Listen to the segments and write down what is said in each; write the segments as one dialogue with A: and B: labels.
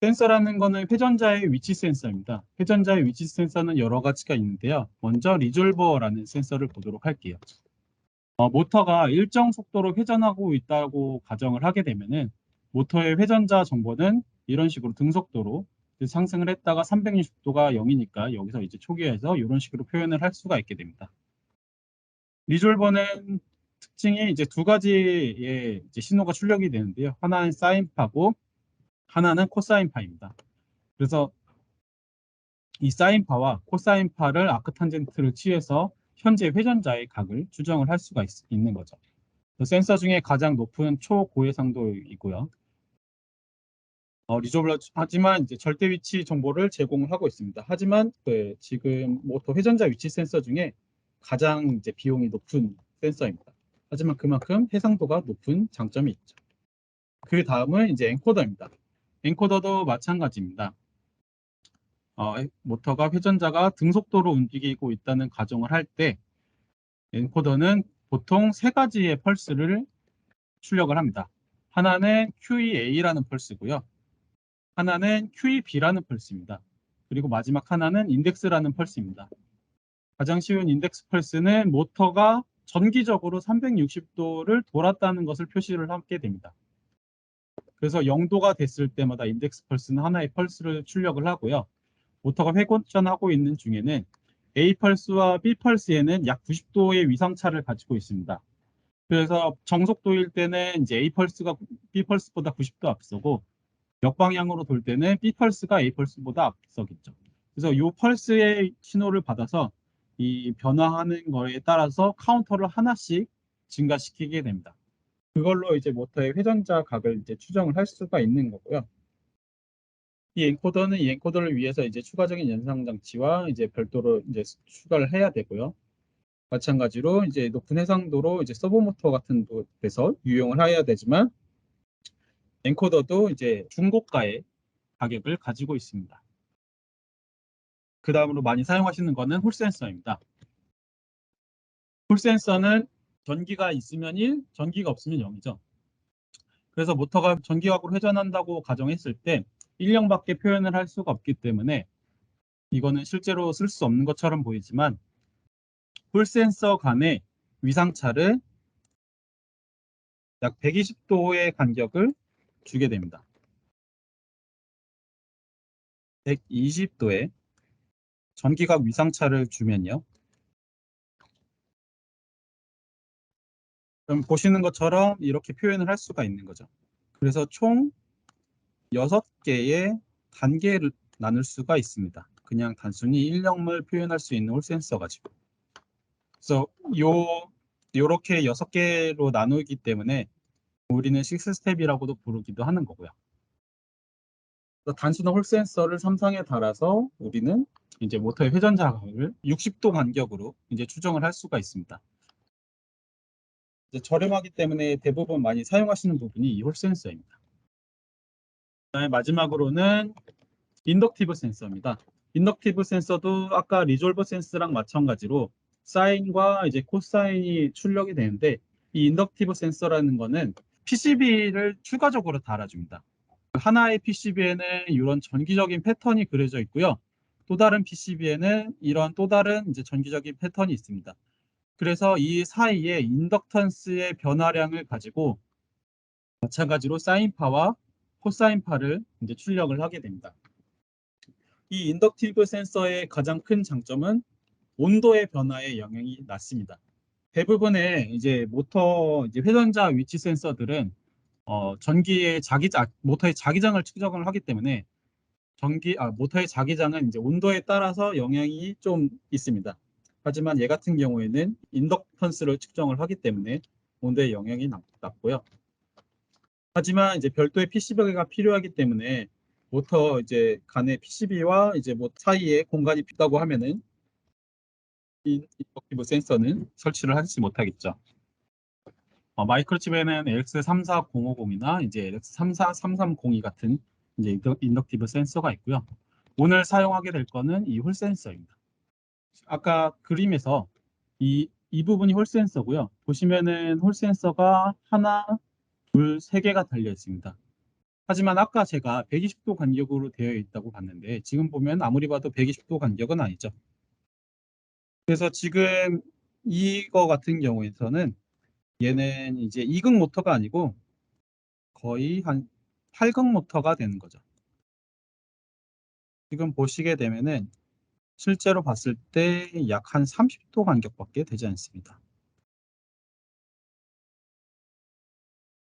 A: 센서라는 거는 회전자의 위치 센서입니다. 회전자의 위치 센서는 여러 가지가 있는데요. 먼저 리졸버라는 센서를 보도록 할게요. 모터가 일정 속도로 회전하고 있다고 가정을 하게 되면은 모터의 회전자 정보는 이런 식으로 등속도로 상승을 했다가 360도가 0이니까 여기서 이제 초기화해서 이런 식으로 표현을 할 수가 있게 됩니다. 리졸버는 특징이 이제 두 가지의 이제 신호가 출력이 되는데요. 하나는 사인파고 하나는 코사인파입니다. 그래서 이 사인파와 코사인파를 아크탄젠트를 취해서 현재 회전자의 각을 추정을 할 수가 있는 거죠. 센서 중에 가장 높은 초고해상도이고요. 리졸버 하지만 이제 절대 위치 정보를 제공을 하고 있습니다. 하지만 지금 모터 회전자 위치 센서 중에 가장 이제 비용이 높은 센서입니다. 하지만 그만큼 해상도가 높은 장점이 있죠. 그 다음은 이제 엔코더입니다. 엔코더도 마찬가지입니다. 모터가 회전자가 등속도로 움직이고 있다는 가정을 할 때 엔코더는 보통 세 가지의 펄스를 출력을 합니다. 하나는 QEA라는 펄스고요. 하나는 QEB라는 펄스입니다. 그리고 마지막 하나는 인덱스라는 펄스입니다. 가장 쉬운 인덱스 펄스는 모터가 전기적으로 360도를 돌았다는 것을 표시를 하게 됩니다. 그래서 0도가 됐을 때마다 인덱스 펄스는 하나의 펄스를 출력을 하고요. 모터가 회전하고 있는 중에는 A 펄스와 B 펄스에는 약 90도의 위상차를 가지고 있습니다. 그래서 정속도일 때는 이제 A 펄스가 B 펄스보다 90도 앞서고 역방향으로 돌 때는 B 펄스가 A 펄스보다 앞서겠죠. 그래서 이 펄스의 신호를 받아서 이 변화하는 거에 따라서 카운터를 하나씩 증가시키게 됩니다. 그걸로 이제 모터의 회전자 각을 이제 추정을 할 수가 있는 거고요. 이 엔코더는 이 엔코더를 위해서 이제 추가적인 연상 장치와 이제 별도로 이제 추가를 해야 되고요. 마찬가지로 이제 높은 해상도로 이제 서브 모터 같은 데서 유용을 해야 되지만 엔코더도 이제 중고가의 가격을 가지고 있습니다. 그 다음으로 많이 사용하시는 거는 홀 센서입니다. 홀 센서는 전기가 있으면 1, 전기가 없으면 0이죠. 그래서 모터가 전기각으로 회전한다고 가정했을 때 1령밖에 표현을 할 수가 없기 때문에 이거는 실제로 쓸 수 없는 것처럼 보이지만 홀 센서 간의 위상차를 약 120도의 간격을 주게 됩니다. 120도의 전기각 위상차를 주면요. 그럼 보시는 것처럼 이렇게 표현을 할 수가 있는 거죠. 그래서 총 6개의 단계를 나눌 수가 있습니다. 그냥 단순히 1령을 표현할 수 있는 홀 센서 가지고. 그래서 요렇게 6개로 나누기 때문에 우리는 6스텝이라고도 부르기도 하는 거고요. 단순한 홀 센서를 3상에 달아서 우리는 이제 모터의 회전 자각을 60도 간격으로 이제 추정을 할 수가 있습니다. 이제 저렴하기 때문에 대부분 많이 사용하시는 부분이 이 홀 센서입니다. 그다음에 마지막으로는 인덕티브 센서입니다. 인덕티브 센서도 아까 리졸버 센스랑 마찬가지로 사인과 이제 코사인이 출력이 되는데 이 인덕티브 센서라는 거는 PCB를 추가적으로 달아줍니다. 하나의 PCB에는 이런 전기적인 패턴이 그려져 있고요. 또 다른 PCB에는 이런 또 다른 이제 전기적인 패턴이 있습니다. 그래서 이 사이에 인덕턴스의 변화량을 가지고 마찬가지로 사인파와 코사인파를 이제 출력을 하게 됩니다. 이 인덕티브 센서의 가장 큰 장점은 온도의 변화에 영향이 낮습니다. 대부분의 이제 모터 이제 회전자 위치 센서들은 전기의 모터의 자기장을 측정을 하기 때문에 모터의 자기장은 이제 온도에 따라서 영향이 좀 있습니다. 하지만 얘 같은 경우에는 인덕턴스를 측정을 하기 때문에 온도에 영향이 낮고요. 하지만 이제 별도의 PCB가 필요하기 때문에 모터 이제 간의 PCB와 이제 뭐 사이에 공간이 비다고 하면은 이 인덕티브 센서는 설치를 하지 못하겠죠. 마이크로칩에는 LX34050이나 이제 LX34330이 같은 이제 인덕티브 센서가 있고요. 오늘 사용하게 될 거는 이 홀 센서입니다. 아까 그림에서 이 부분이 홀 센서고요. 보시면은 홀 센서가 하나, 둘, 세 개가 달려 있습니다. 하지만 아까 제가 120도 간격으로 되어 있다고 봤는데 지금 보면 아무리 봐도 120도 간격은 아니죠. 그래서 지금 이거 같은 경우에서는 얘는 이제 2극 모터가 아니고 거의 한 8극 모터가 되는 거죠. 지금 보시게 되면은 실제로 봤을 때 약 한 30도 간격밖에 되지 않습니다.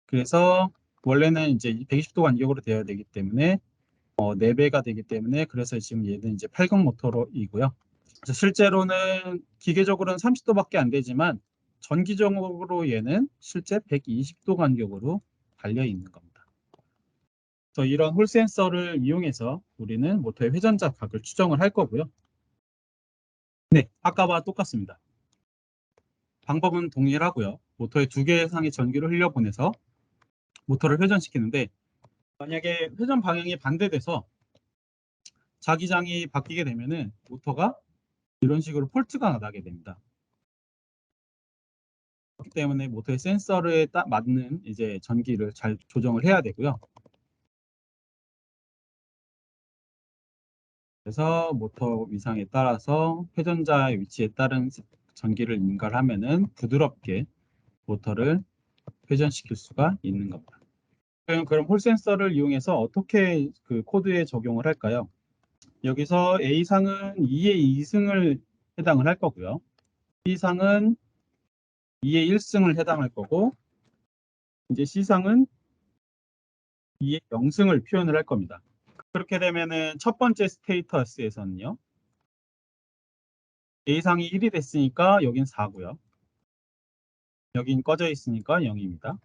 A: 그래서 원래는 이제 120도 간격으로 되어야 되기 때문에 4배가 되기 때문에 그래서 지금 얘는 이제 8극 모터이고요. 실제로는 기계적으로는 30도밖에 안 되지만 전기적으로 얘는 실제 120도 간격으로 달려 있는 겁니다. 그래서 이런 홀 센서를 이용해서 우리는 모터의 회전자 각을 추정을 할 거고요. 네, 아까와 똑같습니다. 방법은 동일하고요. 모터에 2개 이상의 전기를 흘려보내서 모터를 회전시키는데 만약에 회전 방향이 반대돼서 자기장이 바뀌게 되면은 모터가 이런 식으로 폴트가 나게 됩니다. 그렇기 때문에 모터의 센서에 딱 맞는 이제 전기를 잘 조정을 해야 되고요. 그래서 모터 위상에 따라서 회전자의 위치에 따른 전기를 인가하면은 부드럽게 모터를 회전시킬 수가 있는 겁니다. 그럼 홀 센서를 이용해서 어떻게 그 코드에 적용을 할까요? 여기서 A상은 2의 2승을 해당을 할 거고요. B상은 2의 1승을 해당할 거고 이제 C상은 2의 0승을 표현을 할 겁니다. 그렇게 되면은 첫 번째 스테이터스에서는요. A상이 1이 됐으니까 여긴 4고요. 여긴 꺼져 있으니까 0입니다.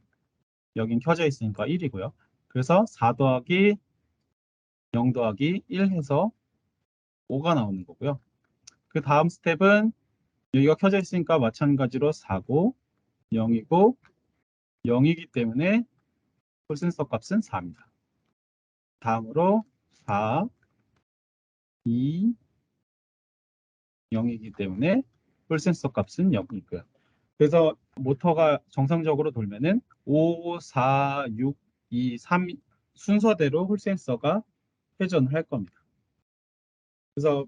A: 여긴 켜져 있으니까 1이고요. 그래서 4 더하기 0 더하기 1 해서 5가 나오는 거고요. 그 다음 스텝은 여기가 켜져 있으니까 마찬가지로 4고 0이고 0이기 때문에 홀센서 값은 4입니다. 다음으로 4, 2, 0이기 때문에 홀센서 값은 0이고요. 그래서 모터가 정상적으로 돌면은 5, 4, 6, 2, 3 순서대로 홀센서가 회전을 할 겁니다. 그래서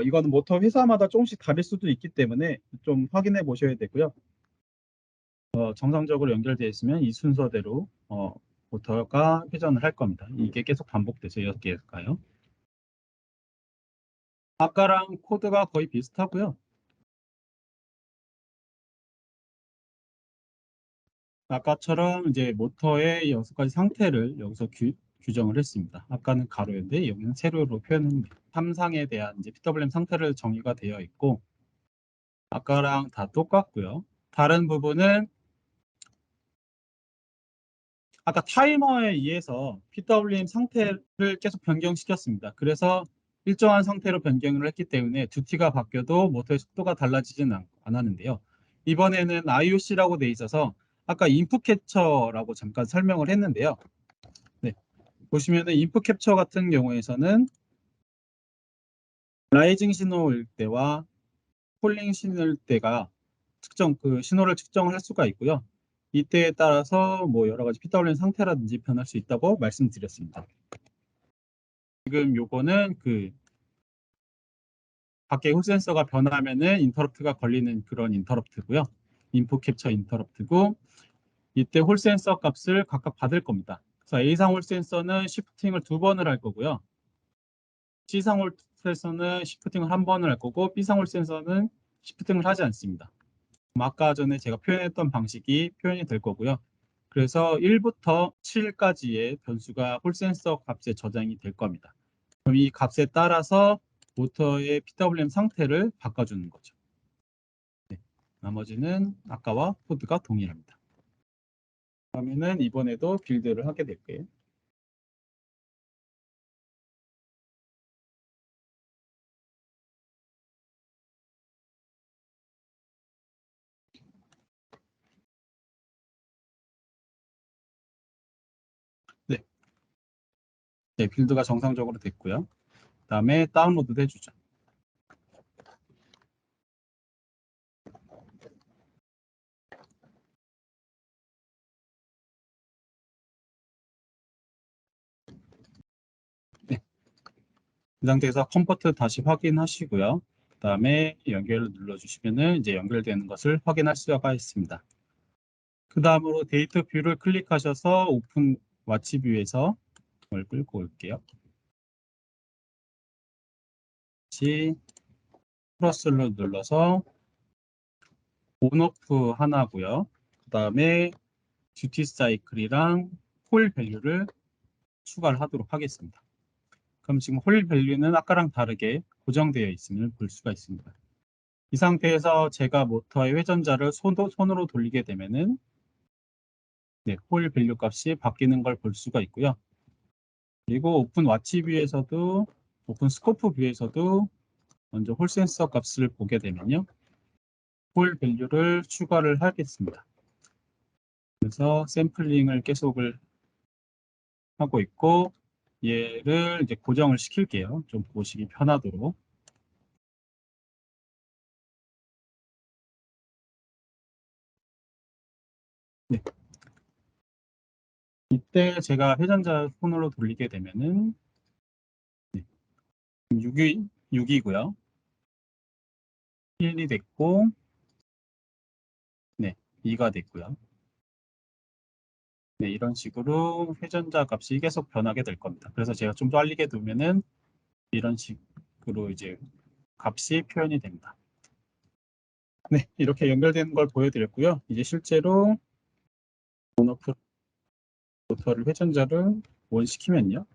A: 이거는 모터 회사마다 조금씩 다를 수도 있기 때문에 좀 확인해 보셔야 되고요. 정상적으로 연결되어 있으면 이 순서대로 모터가 회전을 할 겁니다. 이게 계속 반복돼서 6개일까요? 아까랑 코드가 거의 비슷하고요. 아까처럼 이제 모터의 6가지 상태를 여기서 규정을 했습니다. 아까는 가로였는데 여기는 세로로 표현합니다. 3상에 대한 이제 PWM 상태를 정의가 되어 있고 아까랑 다 똑같고요. 다른 부분은 아까 타이머에 의해서 PWM 상태를 계속 변경시켰습니다. 그래서 일정한 상태로 변경을 했기 때문에 두티가 바뀌어도 모터의 속도가 달라지지는 않았는데요. 이번에는 IOC라고 돼 있어서 아까 인풋 캡처라고 잠깐 설명을 했는데요. 네, 보시면은 인풋 캡처 같은 경우에서는 라이징 신호일 때와 폴링 신호일 때가 그 신호를 측정을 할 수가 있고요. 이때에 따라서 뭐 여러 가지 PWM 상태라든지 변할 수 있다고 말씀드렸습니다. 지금 요거는 그 밖에 홀 센서가 변하면은 인터럽트가 걸리는 그런 인터럽트고요. 인풋 캡처 인터럽트고 이때 홀 센서 값을 각각 받을 겁니다. 그래서 A상 홀 센서는 시프팅을 2번을 할 거고요. C상 홀 센서는 시프팅을 1번을 할 거고 B상 홀 센서는 시프팅을 하지 않습니다. 아까 전에 제가 표현했던 방식이 표현이 될 거고요. 그래서 1부터 7까지의 변수가 홀 센서 값에 저장이 될 겁니다. 그럼 이 값에 따라서 모터의 PWM 상태를 바꿔주는 거죠. 네. 나머지는 아까와 코드가 동일합니다. 그러면은 이번에도 빌드를 하게 될게요. 네. 네, 빌드가 정상적으로 됐고요. 그다음에 다운로드도 해주죠. 이 상태에서 컴포트 다시 확인하시고요. 그 다음에 연결을 눌러주시면은 이제 연결되는 것을 확인할 수가 있습니다. 그 다음으로 데이터 뷰를 클릭하셔서 오픈 와치 뷰에서 이걸 끌고 올게요. 다시 플러스를 눌러서 온오프 하나고요. 그 다음에 듀티 사이클이랑 홀 밸류를 추가를 하도록 하겠습니다. 그럼 지금 홀 밸류는 아까랑 다르게 고정되어 있음을 볼 수가 있습니다. 이 상태에서 제가 모터의 회전자를 손으로 돌리게 되면은 네, 홀 밸류 값이 바뀌는 걸 볼 수가 있고요. 그리고 오픈 와치 뷰에서도 오픈 스코프 뷰에서도 먼저 홀 센서 값을 보게 되면요. 홀 밸류를 추가를 하겠습니다. 그래서 샘플링을 계속을 하고 있고 얘를 이제 고정을 시킬게요. 좀 보시기 편하도록. 네. 이때 제가 회전자 손으로 돌리게 되면은 네. 6이고요. 1이 됐고 네, 2가 됐고요. 네, 이런 식으로 회전자 값이 계속 변하게 될 겁니다. 그래서 제가 좀 빨리게 두면은 이런 식으로 이제 값이 표현이 됩니다. 네, 이렇게 연결되는 걸 보여드렸고요. 이제 실제로 온오프 모터를 회전자를 온 시키면요.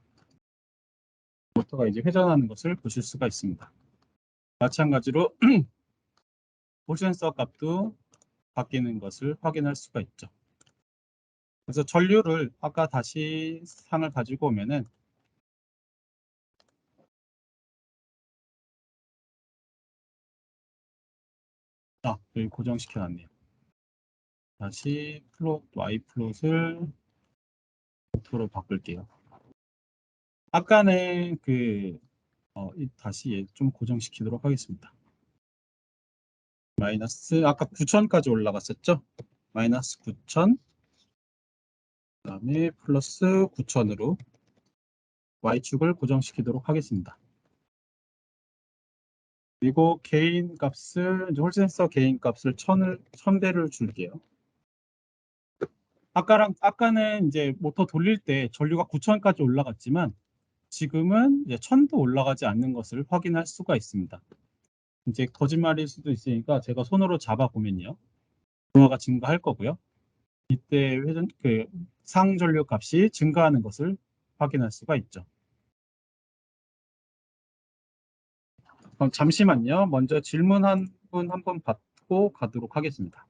A: 모터가 이제 회전하는 것을 보실 수가 있습니다. 마찬가지로 홀센서 값도 바뀌는 것을 확인할 수가 있죠. 그래서 전류를 아까 다시 상을 가지고 오면은 여기 고정시켜 놨네요. 다시 Y 플롯을 오토로 바꿀게요. 아까는 다시 얘 좀 고정시키도록 하겠습니다. 마이너스 아까 9,000까지 올라갔었죠? 마이너스 9,000 그다음에 플러스 9,000으로 Y축을 고정시키도록 하겠습니다. 그리고 개인 값을 홀센서 개인 값을 1000대를 줄게요. 아까는 이제 모터 돌릴 때 전류가 9,000까지 올라갔지만 지금은 이제 1000도 올라가지 않는 것을 확인할 수가 있습니다. 이제 거짓말일 수도 있으니까 제가 손으로 잡아 보면요. 중화가 증가할 거고요. 이때 상전류 값이 증가하는 것을 확인할 수가 있죠. 그럼 잠시만요. 먼저 질문 한 분 받고 가도록 하겠습니다.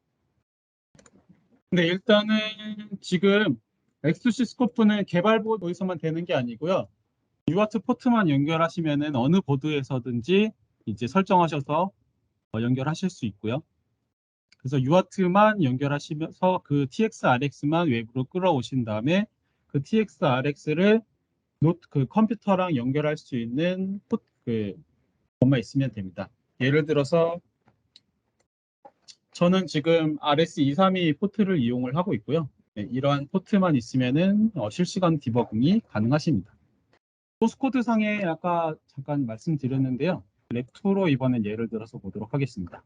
A: 근데 일단은 지금 엑스투시 스코프는 개발 보드에서만 되는 게 아니고요. UART 포트만 연결하시면은 어느 보드에서든지 이제 설정하셔서 연결하실 수 있고요. 그래서 UART만 연결하시면서 그 TX-RX만 외부로 끌어오신 다음에 그 TX-RX를 그 컴퓨터랑 연결할 수 있는 것만 있으면 됩니다. 예를 들어서 저는 지금 RS232 포트를 이용을 하고 있고요. 네, 이러한 포트만 있으면은 실시간 디버깅이 가능하십니다. 소스 코드 상에 아까 잠깐 말씀드렸는데요. 랩2로 이번엔 예를 들어서 보도록 하겠습니다.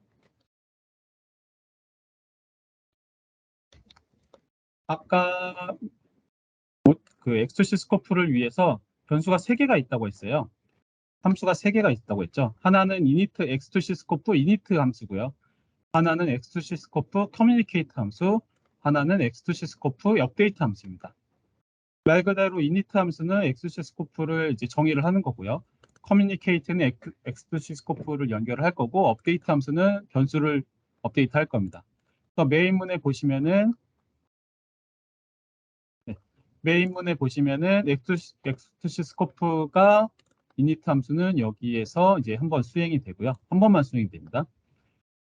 A: 아까 그 엑스투시 스코프를 위해서 변수가 3개가 있다고 했어요. 함수가 3개가 있다고 했죠. 하나는 init 엑스투시 스코프 init 함수고요. 하나는 엑스투시 스코프 커뮤니케이트 함수, 하나는 엑스투시 스코프 업데이트 함수입니다. 말 그대로 init 함수는 엑스투시 스코프를 이제 정의를 하는 거고요. 커뮤니케이트는 엑스투시 스코프를 연결을 할 거고, 업데이트 함수는 변수를 업데이트 할 겁니다. 그래서 메인문에 보시면은 엑스투시 스코프가 init 함수는 여기에서 이제 한번 수행이 되고요. 한 번만 수행이 됩니다.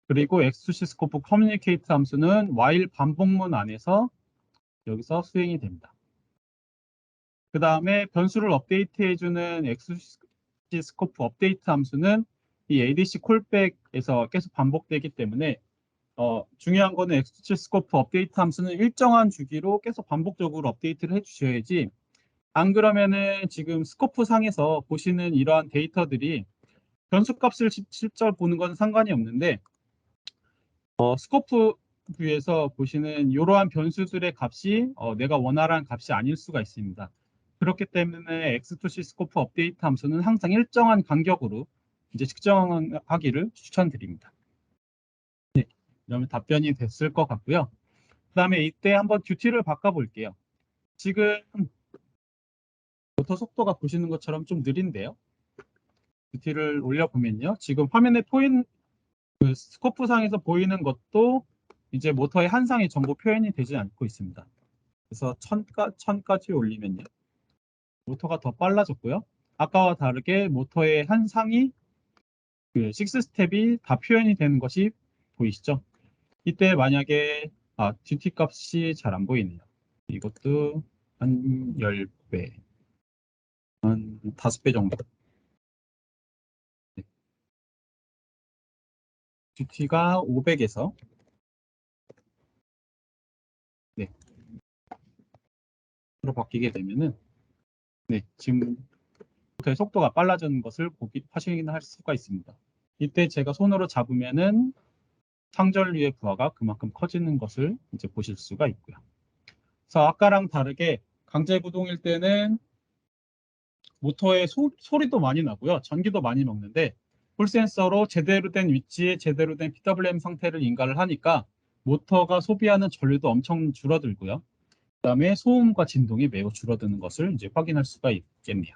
A: 그리고 엑스투시 스코프 커뮤니케이트 함수는 while 반복문 안에서 여기서 수행이 됩니다. 그 다음에 변수를 업데이트 해주는 엑스투시 스코프 업데이트 함수는 이 ADC 콜백에서 계속 반복되기 때문에 중요한 거는 엑스투시 스코프 업데이트 함수는 일정한 주기로 계속 반복적으로 업데이트를 해주셔야지 안 그러면은 지금 스코프 상에서 보시는 이러한 데이터들이 변수값을 실제로 보는 건 상관이 없는데 스코프 뷰에서 보시는 이러한 변수들의 값이 내가 원하는 값이 아닐 수가 있습니다. 그렇기 때문에 X2C 스코프 업데이트 함수는 항상 일정한 간격으로 이제 측정하기를 추천드립니다. 네, 그러면 답변이 됐을 것 같고요. 그 다음에 이때 한번 듀티를 바꿔볼게요. 지금 모터 속도가 보시는 것처럼 좀 느린데요. 듀티를 올려보면요. 지금 화면에 그 스코프 상에서 보이는 것도 이제 모터의 한 상이 전부 표현이 되지 않고 있습니다. 그래서 1000까지 올리면요. 모터가 더 빨라졌고요. 아까와 다르게 모터의 한 상이 그 6스텝이 다 표현이 되는 것이 보이시죠? 이때 만약에 듀티 값이 잘 안 보이네요. 이것도 한 10배, 한 5배 정도. 네. 듀티가 500에서 네, 로 바뀌게 되면은 네, 지금 모터의 속도가 빨라지는 것을 확인할 수가 있습니다. 이때 제가 손으로 잡으면은 상전류의 부하가 그만큼 커지는 것을 이제 보실 수가 있고요. 그래서 아까랑 다르게 강제 구동일 때는 모터의 소리도 많이 나고요. 전기도 많이 먹는데 풀 센서로 제대로 된 위치에 제대로 된 PWM 상태를 인가를 하니까 모터가 소비하는 전류도 엄청 줄어들고요. 그다음에 소음과 진동이 매우 줄어드는 것을 이제 확인할 수가 있겠네요.